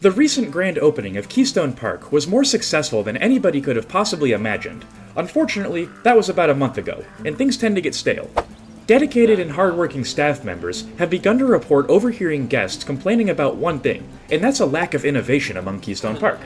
The recent grand opening of Keystone Park was more successful than anybody could have possibly imagined. Unfortunately, that was about a month ago, and things tend to get stale. Dedicated and hardworking staff members have begun to report overhearing guests complaining about one thing, and that's a lack of innovation among Keystone Park.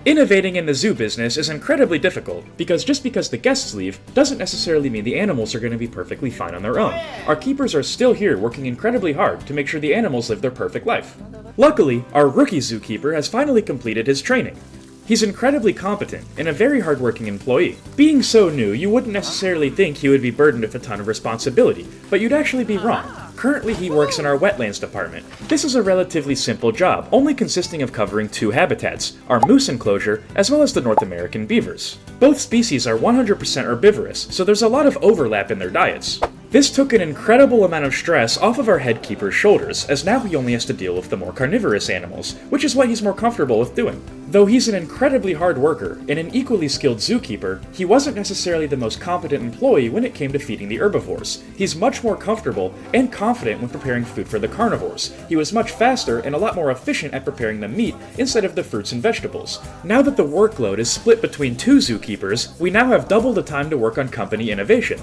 Innovating in the zoo business is incredibly difficult, because just because the guests leave doesn't necessarily mean the animals are going to be perfectly fine on their own. Our keepers are still here working incredibly hard to make sure the animals live their perfect life. Luckily, our rookie zookeeper has finally completed his training. He's incredibly competent and a very hardworking employee. Being so new, you wouldn't necessarily think he would be burdened with a ton of responsibility, but you'd actually be wrong. Currently, he works in our wetlands department. This is a relatively simple job, only consisting of covering two habitats, our moose enclosure, as well as the North American beavers. Both species are 100% herbivorous, so there's a lot of overlap in their diets. This took an incredible amount of stress off of our head keeper's shoulders, as now he only has to deal with the more carnivorous animals, which is what he's more comfortable with doing. Though he's an incredibly hard worker and an equally skilled zookeeper, he wasn't necessarily the most competent employee when it came to feeding the herbivores. He's much more comfortable and confident when preparing food for the carnivores. He was much faster and a lot more efficient at preparing the meat instead of the fruits and vegetables. Now that the workload is split between two zookeepers, we now have double the time to work on company innovation.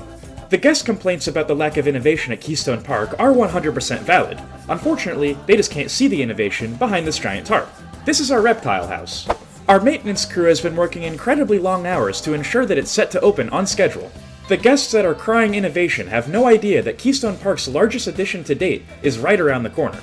The guest complaints about the lack of innovation at Keystone Park are 100% valid. Unfortunately, they just can't see the innovation behind this giant tarp. This is our Reptile House. Our maintenance crew has been working incredibly long hours to ensure that it's set to open on schedule. The guests that are crying innovation have no idea that Keystone Park's largest addition to date is right around the corner.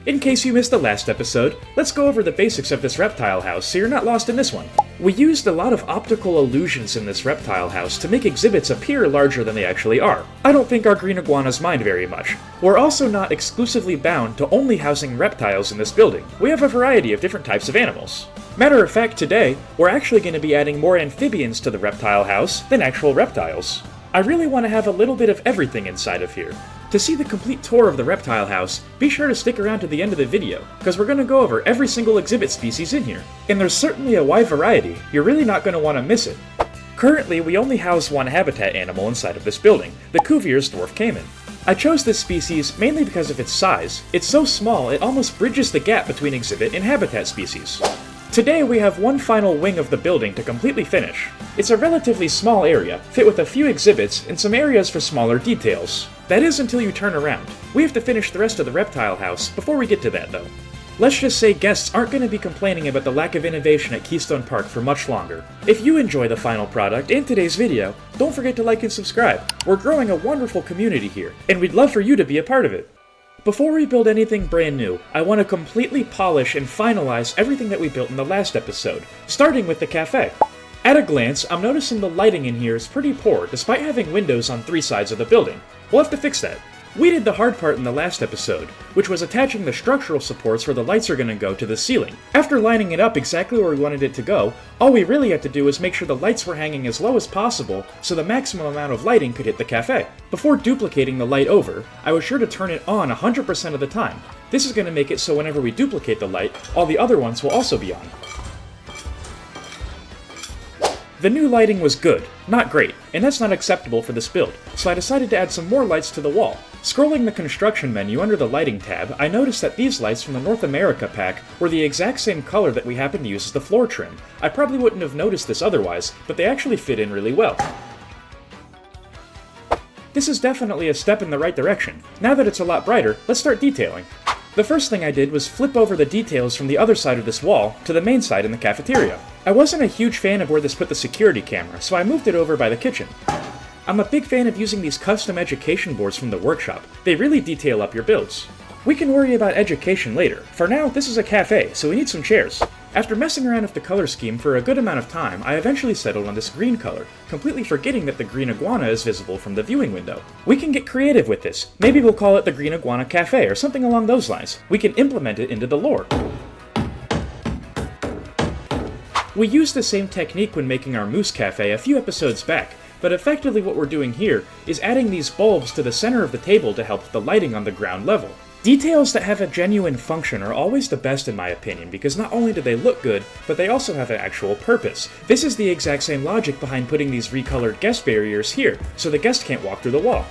In case you missed the last episode, let's go over the basics of this reptile house so you're not lost in this one. We used a lot of optical illusions in this reptile house to make exhibits appear larger than they actually are. I don't think our green iguanas mind very much. We're also not exclusively bound to only housing reptiles in this building. We have a variety of different types of animals. Matter of fact, today, we're actually going to be adding more amphibians to the reptile house than actual reptiles. I really want to have a little bit of everything inside of here. To see the complete tour of the reptile house, be sure to stick around to the end of the video, because we're going to go over every single exhibit species in here. And there's certainly a wide variety, you're really not going to want to miss it. Currently, we only house one habitat animal inside of this building, the Cuvier's dwarf caiman. I chose this species mainly because of its size. It's so small, it almost bridges the gap between exhibit and habitat species. Today we have one final wing of the building to completely finish. It's a relatively small area, fit with a few exhibits and some areas for smaller details. That is until you turn around. We have to finish the rest of the reptile house before we get to that though. Let's just say guests aren't going to be complaining about the lack of innovation at Keystone Park for much longer. If you enjoy the final product and today's video, don't forget to like and subscribe. We're growing a wonderful community here, and we'd love for you to be a part of it. Before we build anything brand new, I want to completely polish and finalize everything that we built in the last episode, starting with the cafe. At a glance, I'm noticing the lighting in here is pretty poor despite having windows on three sides of the building. We'll have to fix that. We did the hard part in the last episode, which was attaching the structural supports where the lights are going to go to the ceiling. After lining it up exactly where we wanted it to go, all we really had to do was make sure the lights were hanging as low as possible so the maximum amount of lighting could hit the cafe. Before duplicating the light over, I was sure to turn it on 100% of the time. This is going to make it so whenever we duplicate the light, all the other ones will also be on. The new lighting was good, not great, and that's not acceptable for this build, so I decided to add some more lights to the wall. Scrolling the construction menu under the lighting tab, I noticed that these lights from the North America pack were the exact same color that we happen to use as the floor trim. I probably wouldn't have noticed this otherwise, but they actually fit in really well. This is definitely a step in the right direction. Now that it's a lot brighter, let's start detailing. The first thing I did was flip over the details from the other side of this wall to the main side in the cafeteria. I wasn't a huge fan of where this put the security camera, so I moved it over by the kitchen. I'm a big fan of using these custom education boards from the workshop. They really detail up your builds. We can worry about education later. For now, this is a cafe, so we need some chairs. After messing around with the color scheme for a good amount of time, I eventually settled on this green color, completely forgetting that the green iguana is visible from the viewing window. We can get creative with this. Maybe we'll call it the Green Iguana Cafe or something along those lines. We can implement it into the lore. We used the same technique when making our Moose Cafe a few episodes back, but effectively what we're doing here is adding these bulbs to the center of the table to help with the lighting on the ground level. Details that have a genuine function are always the best in my opinion, because not only do they look good, but they also have an actual purpose. This is the exact same logic behind putting these recolored guest barriers here, so the guest can't walk through the wall.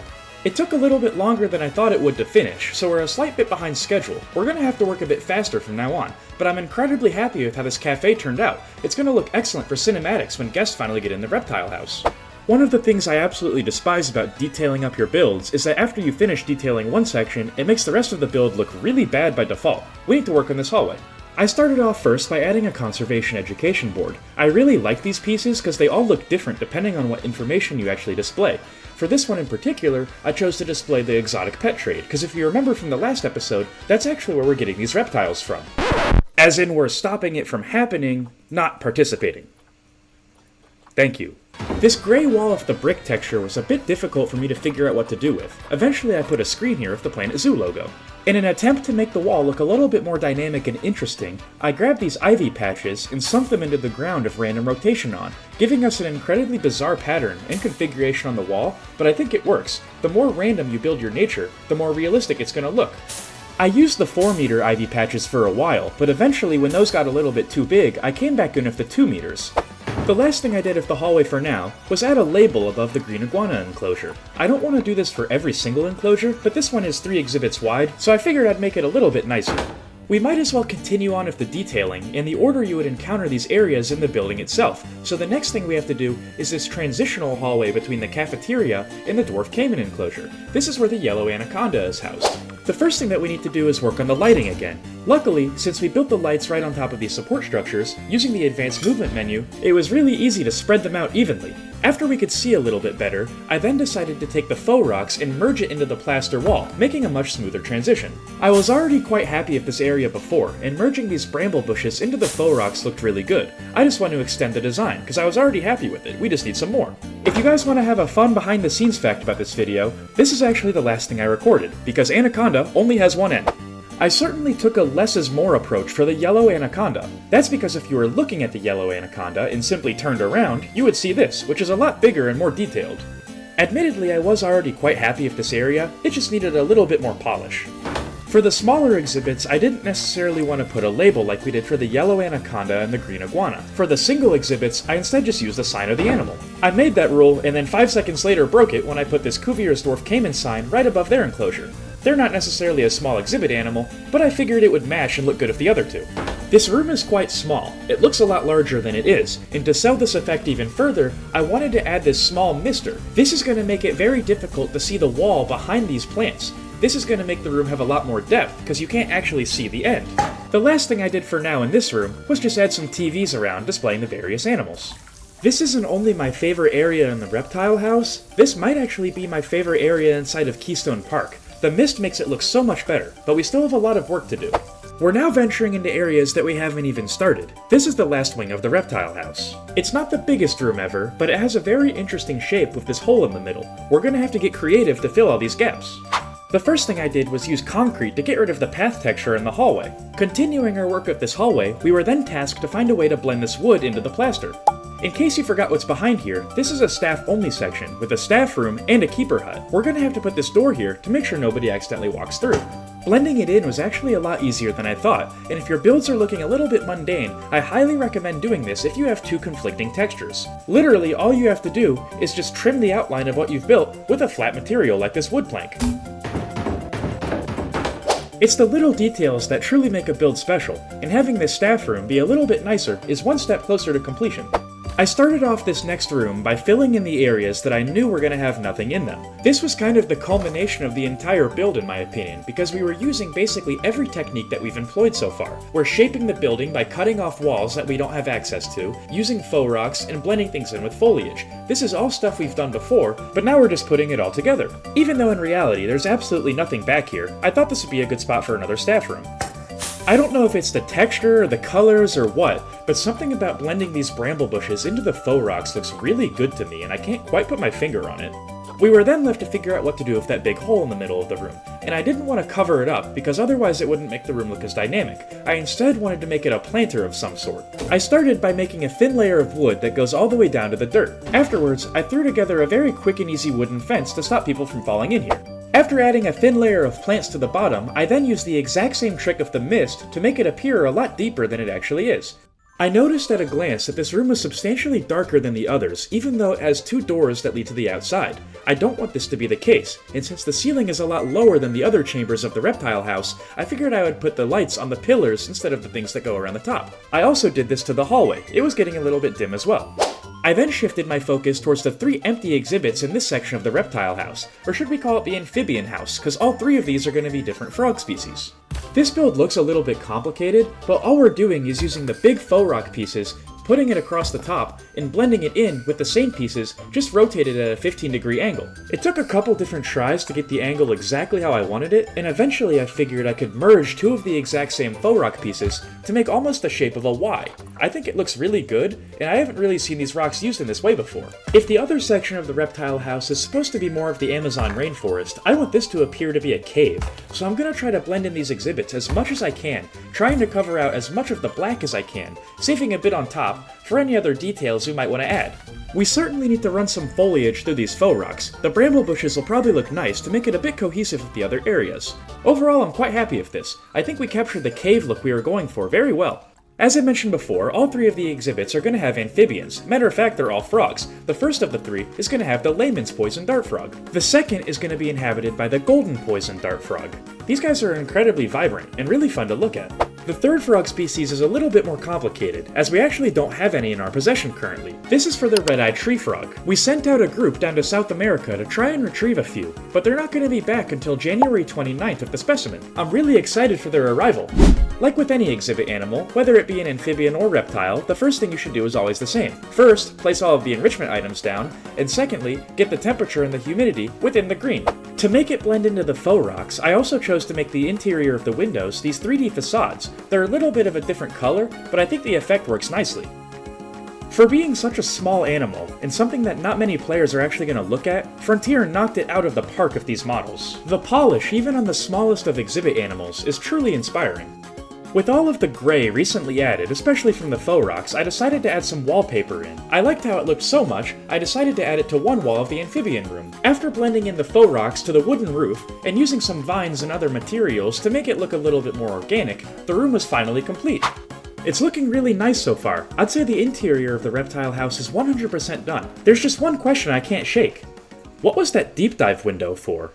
It took a little bit longer than I thought it would to finish, so we're a slight bit behind schedule. We're gonna have to work a bit faster from now on, but I'm incredibly happy with how this cafe turned out. It's gonna look excellent for cinematics when guests finally get in the Reptile House. One of the things I absolutely despise about detailing up your builds is that after you finish detailing one section, it makes the rest of the build look really bad by default. We need to work on this hallway. I started off first by adding a conservation education board. I really like these pieces because they all look different depending on what information you actually display. For this one in particular, I chose to display the exotic pet trade, because if you remember from the last episode, that's actually where we're getting these reptiles from. As in, we're stopping it from happening, not participating. Thank you. This gray wall of the brick texture was a bit difficult for me to figure out what to do with. Eventually I put a screen here of the Planet Zoo logo. In an attempt to make the wall look a little bit more dynamic and interesting, I grabbed these ivy patches and sunk them into the ground of random rotation on, giving us an incredibly bizarre pattern and configuration on the wall, but I think it works. The more random you build your nature, the more realistic it's gonna look. I used the 4-meter ivy patches for a while, but eventually when those got a little bit too big, I came back in with the 2 meters. The last thing I did with the hallway for now was add a label above the green iguana enclosure. I don't want to do this for every single enclosure, but this one is 3 exhibits wide, so I figured I'd make it a little bit nicer. We might as well continue on with the detailing in the order you would encounter these areas in the building itself, so the next thing we have to do is this transitional hallway between the cafeteria and the dwarf caiman enclosure. This is where the yellow anaconda is housed. The first thing that we need to do is work on the lighting again. Luckily, since we built the lights right on top of these support structures, using the advanced movement menu, it was really easy to spread them out evenly. After we could see a little bit better, I then decided to take the faux rocks and merge it into the plaster wall, making a much smoother transition. I was already quite happy with this area before, and merging these bramble bushes into the faux rocks looked really good. I just want to extend the design, because I was already happy with it, we just need some more. If you guys want to have a fun behind the scenes fact about this video, this is actually the last thing I recorded, because Anaconda only has one end. I certainly took a less is more approach for the yellow anaconda. That's because if you were looking at the yellow anaconda and simply turned around, you would see this, which is a lot bigger and more detailed. Admittedly, I was already quite happy with this area, it just needed a little bit more polish. For the smaller exhibits, I didn't necessarily want to put a label like we did for the yellow anaconda and the green iguana. For the single exhibits, I instead just used the sign of the animal. I made that rule, and then 5 seconds later broke it when I put this Cuvier's dwarf caiman sign right above their enclosure. They're not necessarily a small exhibit animal, but I figured it would match and look good with the other two. This room is quite small. It looks a lot larger than it is, and to sell this effect even further, I wanted to add this small mister. This is going to make it very difficult to see the wall behind these plants. This is going to make the room have a lot more depth, because you can't actually see the end. The last thing I did for now in this room was just add some TVs around displaying the various animals. This isn't only my favorite area in the Reptile House, this might actually be my favorite area inside of Keystone Park. The mist makes it look so much better, but we still have a lot of work to do. We're now venturing into areas that we haven't even started. This is the last wing of the Reptile House. It's not the biggest room ever, but it has a very interesting shape with this hole in the middle. We're gonna have to get creative to fill all these gaps. The first thing I did was use concrete to get rid of the path texture in the hallway. Continuing our work with this hallway, we were then tasked to find a way to blend this wood into the plaster. In case you forgot what's behind here, this is a staff-only section, with a staff room and a keeper hut. We're gonna have to put this door here to make sure nobody accidentally walks through. Blending it in was actually a lot easier than I thought, and if your builds are looking a little bit mundane, I highly recommend doing this if you have 2 conflicting textures. Literally, all you have to do is just trim the outline of what you've built with a flat material like this wood plank. It's the little details that truly make a build special, and having this staff room be a little bit nicer is one step closer to completion. I started off this next room by filling in the areas that I knew were going to have nothing in them. This was kind of the culmination of the entire build in my opinion, because we were using basically every technique that we've employed so far. We're shaping the building by cutting off walls that we don't have access to, using faux rocks, and blending things in with foliage. This is all stuff we've done before, but now we're just putting it all together. Even though in reality there's absolutely nothing back here, I thought this would be a good spot for another staff room. I don't know if it's the texture, or the colors, or what, but something about blending these bramble bushes into the faux rocks looks really good to me, and I can't quite put my finger on it. We were then left to figure out what to do with that big hole in the middle of the room, and I didn't want to cover it up because otherwise it wouldn't make the room look as dynamic. I instead wanted to make it a planter of some sort. I started by making a thin layer of wood that goes all the way down to the dirt. Afterwards, I threw together a very quick and easy wooden fence to stop people from falling in here. After adding a thin layer of plants to the bottom, I then used the exact same trick of the mist to make it appear a lot deeper than it actually is. I noticed at a glance that this room was substantially darker than the others, even though it has 2 doors that lead to the outside. I don't want this to be the case, and since the ceiling is a lot lower than the other chambers of the Reptile House, I figured I would put the lights on the pillars instead of the things that go around the top. I also did this to the hallway. It was getting a little bit dim as well. I then shifted my focus towards the 3 empty exhibits in this section of the Reptile House, or should we call it the Amphibian House, because all 3 of these are going to be different frog species. This build looks a little bit complicated, but all we're doing is using the big faux rock pieces, putting it across the top, and blending it in with the same pieces, just rotated at a 15-degree angle. It took a couple different tries to get the angle exactly how I wanted it, and eventually I figured I could merge 2 of the exact same faux rock pieces to make almost the shape of a Y. I think it looks really good, and I haven't really seen these rocks used in this way before. If the other section of the Reptile House is supposed to be more of the Amazon rainforest, I want this to appear to be a cave, so I'm going to try to blend in these exhibits as much as I can, trying to cover out as much of the black as I can, saving a bit on top for any other details we might want to add. We certainly need to run some foliage through these faux rocks. The bramble bushes will probably look nice to make it a bit cohesive with the other areas. Overall, I'm quite happy with this. I think we captured the cave look we were going for very well. As I mentioned before, all 3 of the exhibits are going to have amphibians. Matter of fact, they're all frogs. The first of the 3 is going to have the layman's poison dart frog. The second is going to be inhabited by the golden poison dart frog. These guys are incredibly vibrant and really fun to look at. The third frog species is a little bit more complicated, as we actually don't have any in our possession currently. This is for the red-eyed tree frog. We sent out a group down to South America to try and retrieve a few, but they're not going to be back until January 29th with the specimen. I'm really excited for their arrival. Like with any exhibit animal, whether it be an amphibian or reptile, the first thing you should do is always the same. First, place all of the enrichment items down, and secondly, get the temperature and the humidity within the green. To make it blend into the faux rocks, I also chose to make the interior of the windows these 3D facades. They're a little bit of a different color, but I think the effect works nicely. For being such a small animal, and something that not many players are actually going to look at, Frontier knocked it out of the park with these models. The polish, even on the smallest of exhibit animals, is truly inspiring. With all of the gray recently added, especially from the faux rocks, I decided to add some wallpaper in. I liked how it looked so much, I decided to add it to one wall of the amphibian room. After blending in the faux rocks to the wooden roof, and using some vines and other materials to make it look a little bit more organic, the room was finally complete. It's looking really nice so far. I'd say the interior of the Reptile House is 100% done. There's just one question I can't shake. What was that deep dive window for?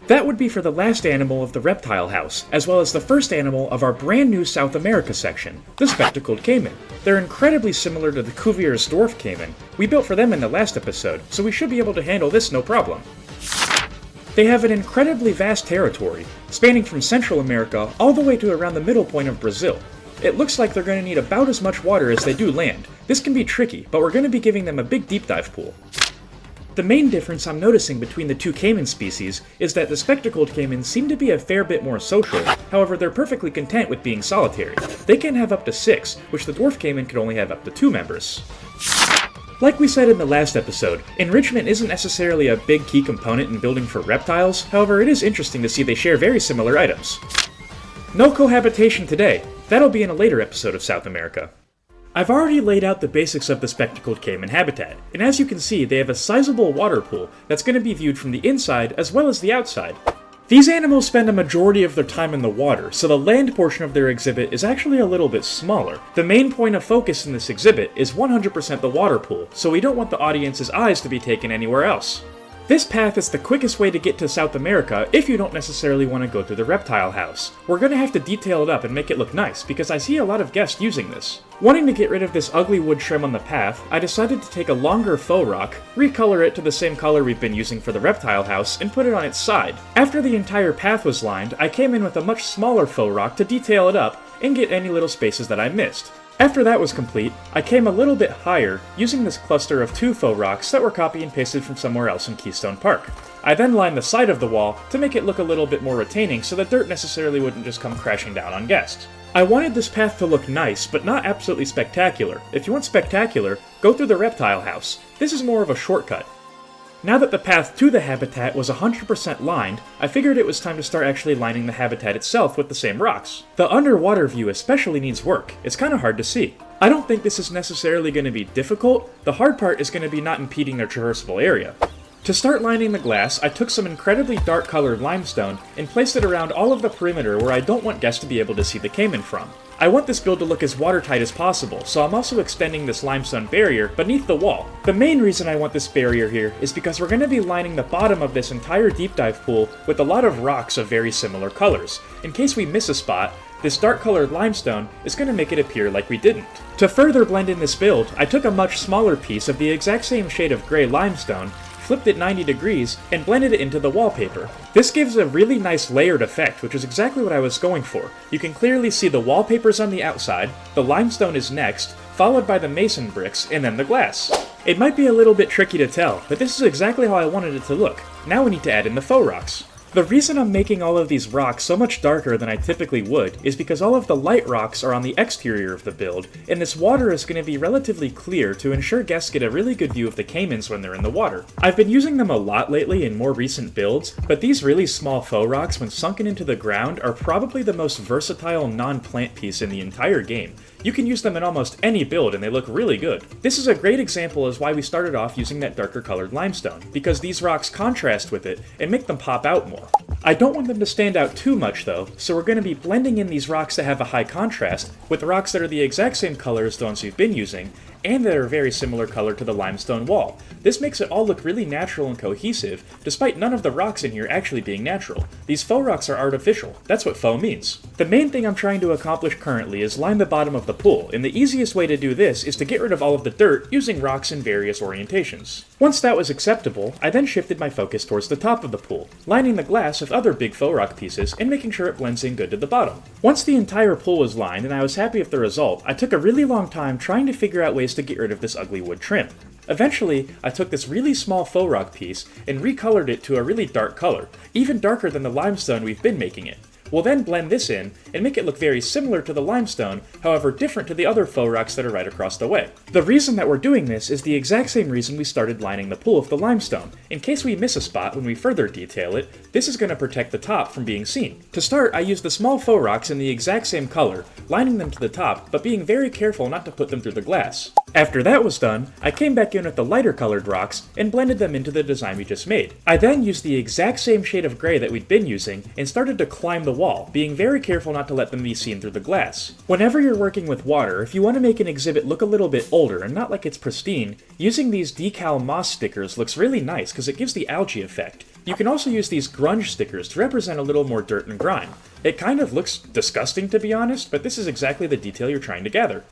That would be for the last animal of the Reptile House, as well as the first animal of our brand new South America section, the spectacled caiman. They're incredibly similar to the Cuvier's dwarf caiman. We built for them in the last episode, so we should be able to handle this no problem. They have an incredibly vast territory, spanning from Central America all the way to around the middle point of Brazil. It looks like they're going to need about as much water as they do land. This can be tricky, but we're going to be giving them a big deep dive pool. The main difference I'm noticing between the 2 caiman species is that the spectacled caimans seem to be a fair bit more social, however they're perfectly content with being solitary. They can have up to 6, which the dwarf caiman could only have up to 2 members. Like we said in the last episode, enrichment isn't necessarily a big key component in building for reptiles, however it is interesting to see they share very similar items. No cohabitation today, that'll be in a later episode of South America. I've already laid out the basics of the spectacled caiman habitat, and as you can see, they have a sizable water pool that's going to be viewed from the inside as well as the outside. These animals spend a majority of their time in the water, so the land portion of their exhibit is actually a little bit smaller. The main point of focus in this exhibit is 100% the water pool, so we don't want the audience's eyes to be taken anywhere else. This path is the quickest way to get to South America if you don't necessarily want to go through the Reptile House. We're going to have to detail it up and make it look nice, because I see a lot of guests using this. Wanting to get rid of this ugly wood trim on the path, I decided to take a longer faux rock, recolor it to the same color we've been using for the Reptile House, and put it on its side. After the entire path was lined, I came in with a much smaller faux rock to detail it up and get any little spaces that I missed. After that was complete, I came a little bit higher, using this cluster of 2 faux rocks that were copy and pasted from somewhere else in Keystone Park. I then lined the side of the wall to make it look a little bit more retaining so that dirt necessarily wouldn't just come crashing down on guests. I wanted this path to look nice, but not absolutely spectacular. If you want spectacular, go through the Reptile House. This is more of a shortcut. Now that the path to the habitat was 100% lined, I figured it was time to start actually lining the habitat itself with the same rocks. The underwater view especially needs work. It's kind of hard to see. I don't think this is necessarily going to be difficult. The hard part is going to be not impeding their traversable area. To start lining the glass, I took some incredibly dark colored limestone and placed it around all of the perimeter where I don't want guests to be able to see the caiman from. I want this build to look as watertight as possible, so I'm also extending this limestone barrier beneath the wall. The main reason I want this barrier here is because we're going to be lining the bottom of this entire deep dive pool with a lot of rocks of very similar colors. In case we miss a spot, this dark colored limestone is going to make it appear like we didn't. To further blend in this build, I took a much smaller piece of the exact same shade of gray limestone, flipped it 90 degrees, and blended it into the wallpaper. This gives a really nice layered effect, which is exactly what I was going for. You can clearly see the wallpapers on the outside, the limestone is next, followed by the mason bricks, and then the glass. It might be a little bit tricky to tell, but this is exactly how I wanted it to look. Now we need to add in the faux rocks. The reason I'm making all of these rocks so much darker than I typically would is because all of the light rocks are on the exterior of the build, and this water is going to be relatively clear to ensure guests get a really good view of the caimans when they're in the water. I've been using them a lot lately in more recent builds, but these really small faux rocks when sunken into the ground are probably the most versatile non-plant piece in the entire game. You can use them in almost any build and they look really good. This is a great example as why we started off using that darker colored limestone, because these rocks contrast with it and make them pop out more. I don't want them to stand out too much though, so we're going to be blending in these rocks that have a high contrast with rocks that are the exact same color as the ones we've been using, and that are very similar color to the limestone wall. This makes it all look really natural and cohesive, despite none of the rocks in here actually being natural. These faux rocks are artificial. That's what faux means. The main thing I'm trying to accomplish currently is line the bottom of the pool, and the easiest way to do this is to get rid of all of the dirt using rocks in various orientations. Once that was acceptable, I then shifted my focus towards the top of the pool, lining the glass with other big faux rock pieces and making sure it blends in good to the bottom. Once the entire pool was lined and I was happy with the result, I took a really long time trying to figure out ways to get rid of this ugly wood trim. Eventually, I took this really small faux rock piece and recolored it to a really dark color, even darker than the limestone we've been making it. We'll then blend this in and make it look very similar to the limestone, however different to the other faux rocks that are right across the way. The reason that we're doing this is the exact same reason we started lining the pool with the limestone. In case we miss a spot when we further detail it, this is going to protect the top from being seen. To start, I used the small faux rocks in the exact same color, lining them to the top, but being very careful not to put them through the glass. After that was done, I came back in with the lighter colored rocks and blended them into the design we just made. I then used the exact same shade of gray that we'd been using and started to climb the wall, being very careful not to let them be seen through the glass. Whenever you're working with water, if you want to make an exhibit look a little bit older and not like it's pristine, using these decal moss stickers looks really nice because it gives the algae effect. You can also use these grunge stickers to represent a little more dirt and grime. It kind of looks disgusting to be honest, but this is exactly the detail you're trying to gather.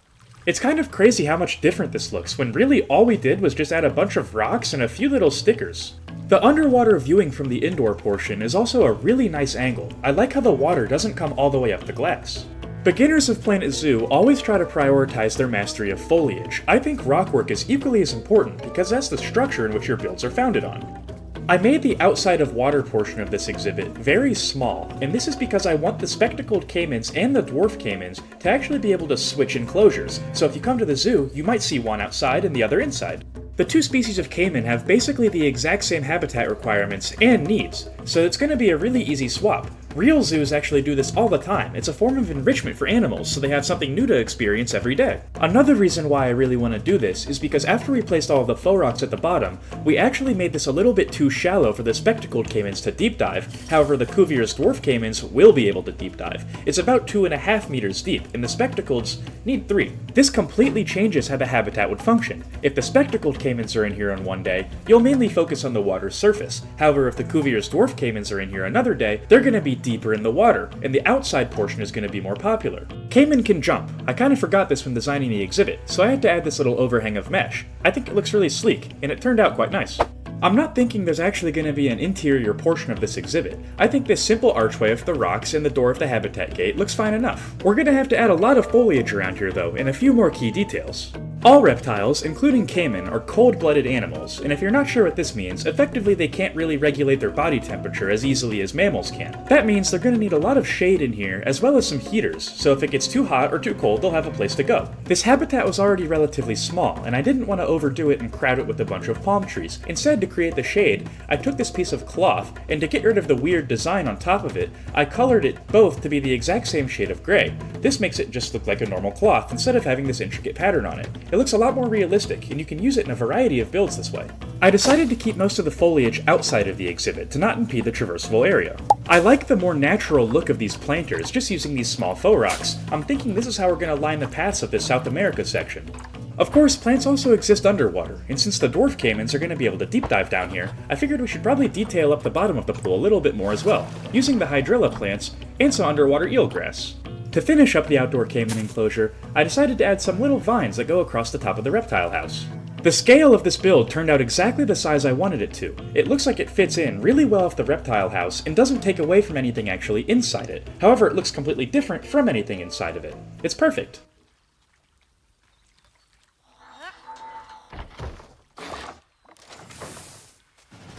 It's kind of crazy how much different this looks, when really all we did was just add a bunch of rocks and a few little stickers. The underwater viewing from the indoor portion is also a really nice angle. I like how the water doesn't come all the way up the glass. Beginners of Planet Zoo always try to prioritize their mastery of foliage. I think rockwork is equally as important because that's the structure in which your builds are founded on. I made the outside of water portion of this exhibit very small, and this is because I want the spectacled caimans and the dwarf caimans to actually be able to switch enclosures, so if you come to the zoo, you might see one outside and the other inside. The two species of caiman have basically the exact same habitat requirements and needs, so it's going to be a really easy swap. Real zoos actually do this all the time. It's a form of enrichment for animals, so they have something new to experience every day. Another reason why I really want to do this is because after we placed all of the faux rocks at the bottom, we actually made this a little bit too shallow for the spectacled caimans to deep dive. However, the Cuvier's dwarf caimans will be able to deep dive. It's about 2.5 meters deep, and the spectacleds need 3. This completely changes how the habitat would function. If the spectacled caimans are in here on one day, you'll mainly focus on the water's surface. However, if the Cuvier's dwarf caimans are in here another day, they're going to be deeper in the water, and the outside portion is going to be more popular. Caiman can jump. I kind of forgot this when designing the exhibit, so I had to add this little overhang of mesh. I think it looks really sleek, and it turned out quite nice. I'm not thinking there's actually going to be an interior portion of this exhibit. I think this simple archway of the rocks and the door of the habitat gate looks fine enough. We're going to have to add a lot of foliage around here though, and a few more key details. All reptiles, including caiman, are cold-blooded animals, and if you're not sure what this means, effectively they can't really regulate their body temperature as easily as mammals can. That means they're going to need a lot of shade in here, as well as some heaters, so if it gets too hot or too cold, they'll have a place to go. This habitat was already relatively small, and I didn't want to overdo it and crowd it with a bunch of palm trees. Instead, to create the shade, I took this piece of cloth, and to get rid of the weird design on top of it, I colored it both to be the exact same shade of gray. This makes it just look like a normal cloth, instead of having this intricate pattern on it. It looks a lot more realistic, and you can use it in a variety of builds this way. I decided to keep most of the foliage outside of the exhibit to not impede the traversable area. I like the more natural look of these planters just using these small faux rocks. I'm thinking this is how we're going to line the paths of this South America section. Of course, plants also exist underwater, and since the dwarf caimans are going to be able to deep dive down here, I figured we should probably detail up the bottom of the pool a little bit more as well, using the hydrilla plants and some underwater eelgrass. To finish up the outdoor caiman enclosure, I decided to add some little vines that go across the top of the reptile house. The scale of this build turned out exactly the size I wanted it to. It looks like it fits in really well with the reptile house and doesn't take away from anything actually inside it. However, it looks completely different from anything inside of it. It's perfect.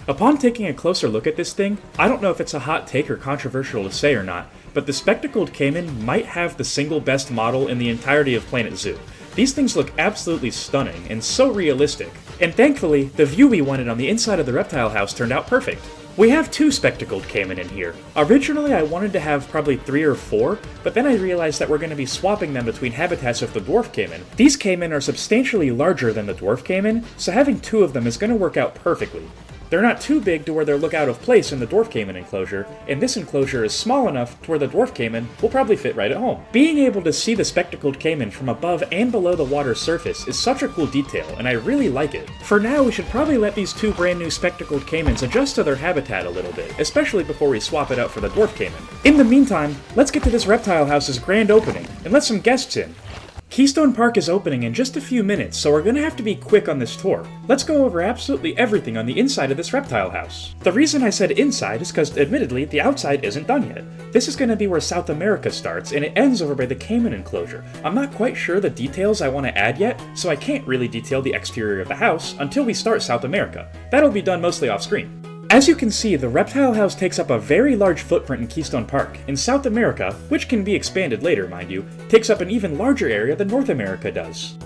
Upon taking a closer look at this thing, I don't know if it's a hot take or controversial to say or not, but the spectacled caiman might have the single best model in the entirety of Planet Zoo. These things look absolutely stunning and so realistic, and thankfully, the view we wanted on the inside of the reptile house turned out perfect. We have 2 spectacled caiman in here. Originally I wanted to have probably 3 or 4, but then I realized that we're going to be swapping them between habitats of the dwarf caiman. These caiman are substantially larger than the dwarf caiman, so having 2 of them is going to work out perfectly. They're not too big to where they look out of place in the dwarf caiman enclosure, and this enclosure is small enough to where the dwarf caiman will probably fit right at home. Being able to see the spectacled caiman from above and below the water's surface is such a cool detail, and I really like it. For now, we should probably let these 2 brand new spectacled caimans adjust to their habitat a little bit, especially before we swap it out for the dwarf caiman. In the meantime, let's get to this reptile house's grand opening, and let some guests in. Keystone Park is opening in just a few minutes, so we're gonna have to be quick on this tour. Let's go over absolutely everything on the inside of this reptile house. The reason I said inside is because, admittedly, the outside isn't done yet. This is gonna be where South America starts, and it ends over by the caiman enclosure. I'm not quite sure the details I want to add yet, so I can't really detail the exterior of the house until we start South America. That'll be done mostly off screen. As you can see, the reptile house takes up a very large footprint in Keystone Park. In South America, which can be expanded later, mind you, takes up an even larger area than North America does.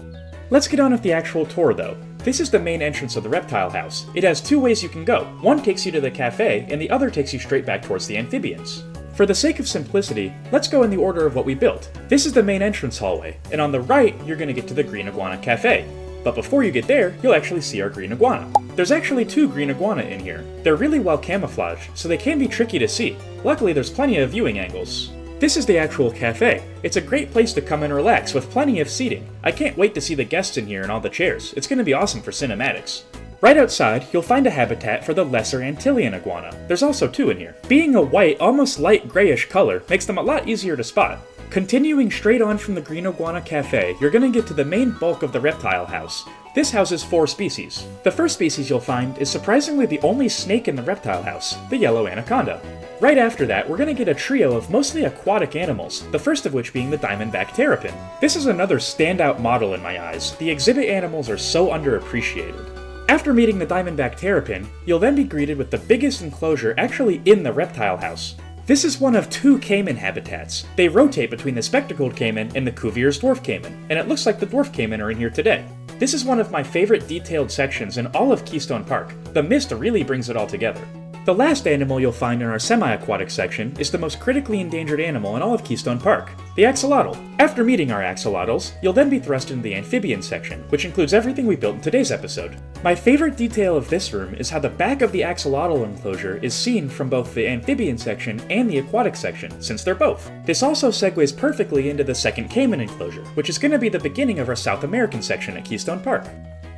Let's get on with the actual tour though. This is the main entrance of the reptile house. It has 2 ways you can go. One takes you to the cafe, and the other takes you straight back towards the amphibians. For the sake of simplicity, let's go in the order of what we built. This is the main entrance hallway, and on the right, you're going to get to the Green Iguana Cafe. But before you get there, you'll actually see our green iguana. There's actually 2 green iguana in here. They're really well camouflaged, so they can be tricky to see. Luckily, there's plenty of viewing angles. This is the actual cafe. It's a great place to come and relax with plenty of seating. I can't wait to see the guests in here and all the chairs. It's going to be awesome for cinematics. Right outside, you'll find a habitat for the lesser Antillean iguana. There's also 2 in here. Being a white, almost light grayish color makes them a lot easier to spot. Continuing straight on from the Green Iguana Cafe, you're going to get to the main bulk of the reptile house. This houses 4 species. The first species you'll find is surprisingly the only snake in the reptile house, the yellow anaconda. Right after that, we're going to get a trio of mostly aquatic animals, the first of which being the diamondback terrapin. This is another standout model in my eyes. The exhibit animals are so underappreciated. After meeting the diamondback terrapin, you'll then be greeted with the biggest enclosure actually in the reptile house. This is one of 2 caiman habitats. They rotate between the spectacled caiman and the Cuvier's dwarf caiman, and it looks like the dwarf caiman are in here today. This is one of my favorite detailed sections in all of Keystone Park. The mist really brings it all together. The last animal you'll find in our semi-aquatic section is the most critically endangered animal in all of Keystone Park, the axolotl. After meeting our axolotls, you'll then be thrust into the amphibian section, which includes everything we built in today's episode. My favorite detail of this room is how the back of the axolotl enclosure is seen from both the amphibian section and the aquatic section, since they're both. This also segues perfectly into the second caiman enclosure, which is going to be the beginning of our South American section at Keystone Park.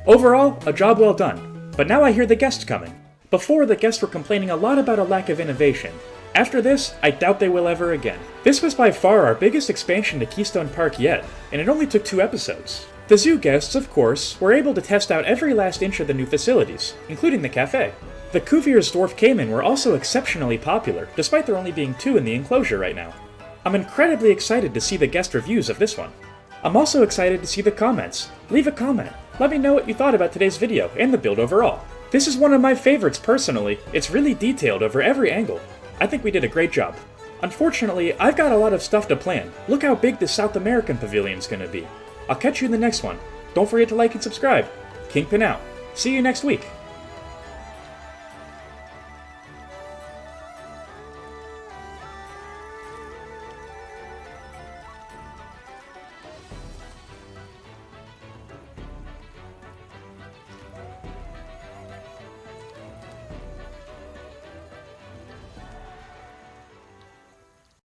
Overall, a job well done. But now I hear the guests coming. Before, the guests were complaining a lot about a lack of innovation. After this, I doubt they will ever again. This was by far our biggest expansion to Keystone Park yet, and it only took 2 episodes. The zoo guests, of course, were able to test out every last inch of the new facilities, including the cafe. The Cuvier's dwarf caiman were also exceptionally popular, despite there only being 2 in the enclosure right now. I'm incredibly excited to see the guest reviews of this one. I'm also excited to see the comments. Leave a comment. Let me know what you thought about today's video and the build overall. This is one of my favorites personally. It's really detailed over every angle. I think we did a great job. Unfortunately, I've got a lot of stuff to plan. Look how big the South American pavilion's gonna be. I'll catch you in the next one. Don't forget to like and subscribe. Kingpin out. See you next week.